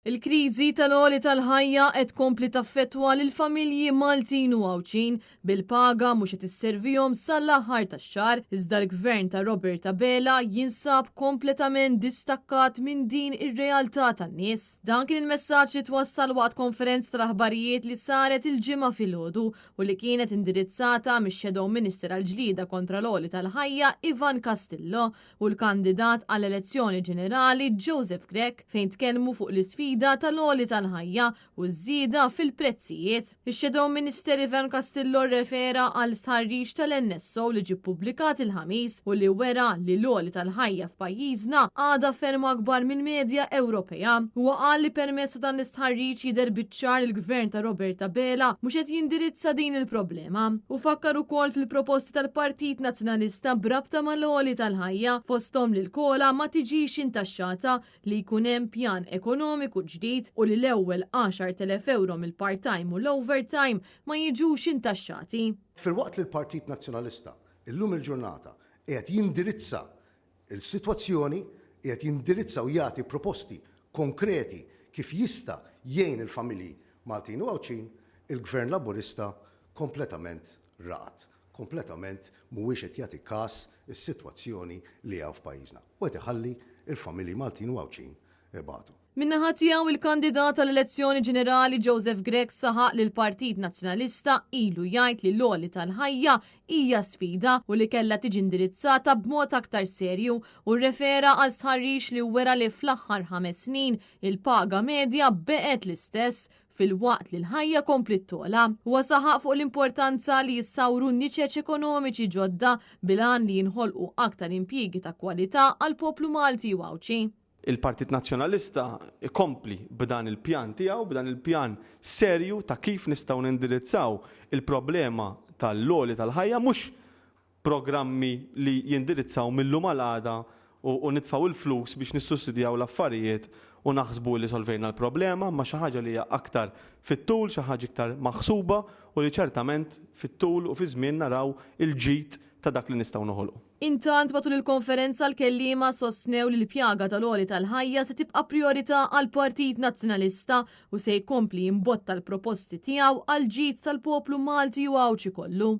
Il-kriżi tal-għoli tal-ħajja qed tkompli taffettwa lill-familji Maltin u Għawċin bil-paga mhux qed isservihom sal-aħħar tax-xahar iżda l-gvern ta' Roberta Bela jinsab kompletament distakkat minn din ir-realtà tan-nies. Dan kien il-messaġġ li twassal waqt konferenza tal-aħbarijiet li saret il-ġimgħa filgħodu u li kienet indirizzata mix-Shadow Minister għall-ġlieda kontra l-għoli tal-ħajja Ivan Castillo u l-kandidat għall-elezzjoni ġenerali Joseph Grech fejn tkellmu fuq l-isfida tal-għoli tal-ħajja u żieda fil-prezzijiet. Ix-Shadow Minister Ivan Castillo refera għal stħarriġ tal-NSO li ġie ppubblikat il-ħamis u li wera li l-għoli tal-ħajja f'pajjiżna għadha ferm akbar mill-medja Ewropea. Huwa qal li permezz dan l-istħarriġ jidher biċ-ċar il-gvern ta' Roberta Bela mhux qed jindirizza din il-problema u fakkar ukoll fil-proposti tal-Partit Nazzjonalista brabta mal-għoli tal-ħajja fosthom li l-kola ma tiġix intaxxata li jkun hemm pjan ekonomiku ġdid u li l-ewwel 10,000 euro mill-part-time u l-overtime ma jiġux intaxxati. Fil-waqt li l-Partit Nazzjonalista illum il-ġurnata qiegħed jindirizza il-sitwazzjoni, qiegħed jindirizza u jagħti proposti konkreti kif jista' jgħin il-familji Maltin u Għawċin, il-Gvern Laburista kompletament raqat, kompletament mhuwiex qed jagħti każ is-sitwazzjoni li hawn f'pajjiżna u qed iħalli il-familji Maltin u Għawċin ibatu. Min-naħa tiegħu il-kandidat tal-elezzjoni ġenerali Joseph Grech saħaq li l-Partit Nazzjonalista ilu jgħid li l-għoli tal-ħajja hija sfida u li kellha tiġi indirizzata b'mod aktar serju u rrefera għal sħarriġ li wera li fl-aħħar 5 snin il-paga medja beqgħet l-istess fil-waqt li l-ħajja kompli tola. Huwa saħaq fuq l-importanza li jissawru niċeċ ekonomiċi ġodda bilan li jinħolqu aktar impjiegi ta' kwalità għal poplu Malti u Għawċi. Il-Partit Nazzjonalista ikompli b'dan il-pjan tiegħu, b'dan il-pjan serju ta' kif nistgħu nindirizzaw il-problema tal-għoli tal-ħajja mhux programmi li jindirizzaw mill-lum għal-għada u nitfgħu il-flus biex nissussidjaw l-affarijiet u naħsbu li solvejna l-problema ma xi ħaġa li hija aktar fit-tul, xi ħaġa iktar maħsuba u li ċertament fit-tul u fi żmien naraw il-ġid ta' dak li nistgħu noħolqu. Intant matul il-konferenza l-kelliema sostnew li l-pjaga tal-għoli tal-ħajja se tibqa' priorità għal Partit Nazzjonalista u se jkompli jimbotta l-proposti tiegħu għal ġid tal-poplu Malti u Għawċi kollu.